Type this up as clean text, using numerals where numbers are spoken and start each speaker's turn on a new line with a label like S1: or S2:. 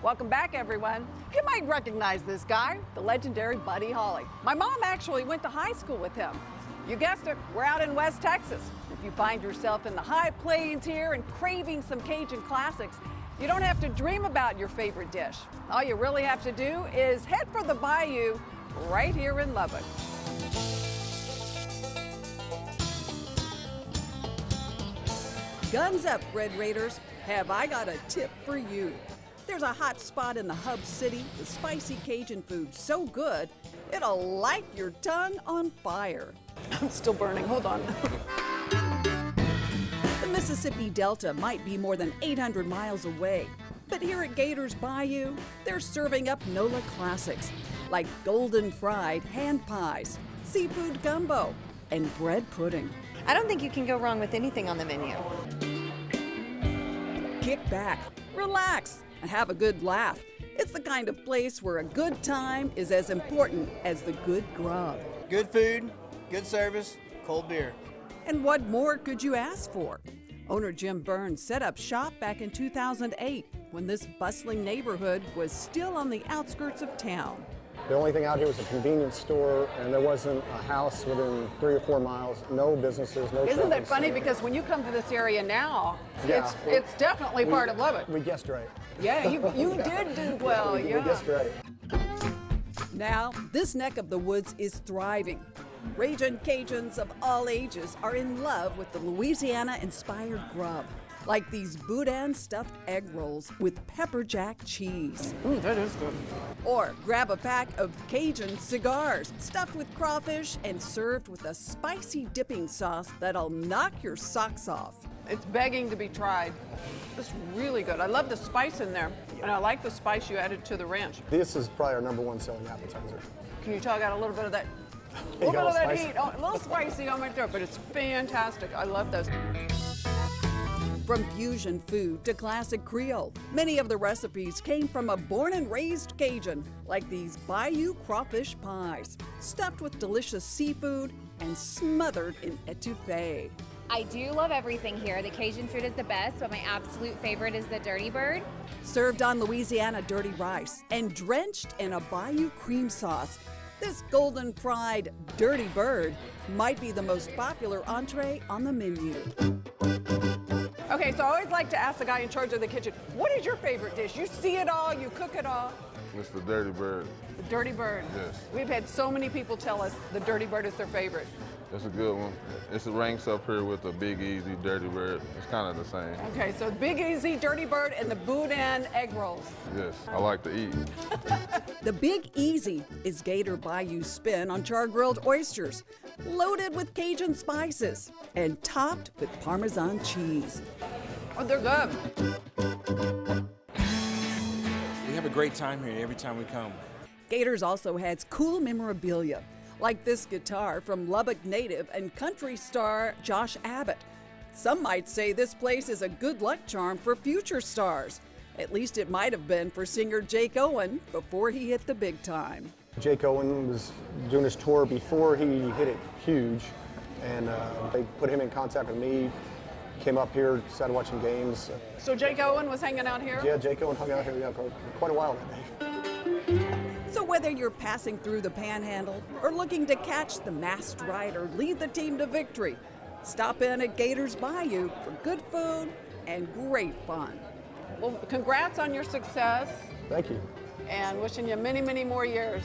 S1: Welcome back, everyone. You might recognize this guy, the legendary Buddy Holly. My mom actually went to high school with him. You guessed it, we're out in West Texas. If you find yourself in the high plains here and craving some Cajun classics, you don't have to dream about your favorite dish. All you really have to do is head for the bayou right here in Lubbock.
S2: Guns up, Red Raiders. Have I got a tip for you? There's a hot spot in the hub city with spicy Cajun food so good, it'll light your tongue on fire.
S1: I'm still burning, hold on.
S2: The Mississippi Delta might be more than 800 miles away, but here at Gators Bayou, they're serving up Nola Classics, like golden fried hand pies, seafood gumbo, and bread pudding.
S3: I don't think you can go wrong with anything on the menu.
S2: Kick back, relax, and have a good laugh. It's the kind of place where a good time is as important as the good grub.
S4: Good food, good service, cold beer.
S2: And what more could you ask for? Owner Jim Burns set up shop back in 2008 when this bustling neighborhood was still on the outskirts of town.
S5: The only thing out here was a convenience store, and there wasn't a house within 3 or 4 miles. No businesses, no.
S1: Isn't that funny? Because when you come to this area now,
S5: yeah,
S1: it's definitely part of Lubbock.
S5: We guessed right.
S1: Yeah, you did do well.
S5: We
S1: Yeah.
S5: guessed right.
S2: Now, this neck of the woods is thriving. Raging Cajuns of all ages are in love with the Louisiana-inspired grub, like these Boudin-stuffed egg rolls with pepper jack cheese.
S1: That is good.
S2: Or grab a pack of Cajun cigars stuffed with crawfish and served with a spicy dipping sauce that'll knock your socks off.
S1: It's begging to be tried. It's really good. I love the spice in there, and I like the spice you added to the ranch.
S5: This is probably our #1 selling appetizer.
S1: Can you tell I got a little bit of that? A
S5: You
S1: little bit
S5: got
S1: of that
S5: spicy?
S1: heat. Oh, a little spicy on my throat, but it's fantastic. I love those.
S2: From fusion food to classic Creole, many of the recipes came from a born and raised Cajun, like these Bayou crawfish pies, stuffed with delicious seafood and smothered in étouffée.
S6: I do love everything here. The Cajun food is the best, but my absolute favorite is the Dirty Bird.
S2: Served on Louisiana dirty rice and drenched in a Bayou cream sauce, this golden fried Dirty Bird might be the most popular entree on the menu.
S1: Okay, so I always like to ask the guy in charge of the kitchen, what is your favorite dish? You see it all, you cook it all.
S7: It's the Dirty Bird.
S1: The Dirty Bird.
S7: Yes.
S1: We've had so many people tell us the Dirty Bird is their favorite.
S7: It's a good one. It ranks up here with the Big Easy Dirty Bird. It's kind of the same.
S1: Okay, so Big Easy, Dirty Bird, and the Boudin Egg Rolls.
S7: Yes, I like to eat.
S2: The Big Easy is Gator Bayou's spin on char-grilled oysters, loaded with Cajun spices and topped with Parmesan cheese.
S1: Oh, they're good.
S8: We have a great time here every time we come.
S2: Gators also has cool memorabilia, like this guitar from Lubbock native and country star Josh Abbott. Some might say this place is a good luck charm for future stars. At least it might have been for singer Jake Owen before he hit the big time.
S5: Jake Owen was doing his tour before he hit it huge, and they put him in contact with me. Came up here, decided to watch some games.
S1: So Jake Owen was hanging out here?
S5: Yeah, Jake Owen hung out here for quite a while that day.
S2: So whether you're passing through the Panhandle or looking to catch the masked rider lead the team to victory, stop in at Gators Bayou for good food and great fun.
S1: Well, congrats on your success.
S5: Thank you.
S1: And wishing you many, many more years.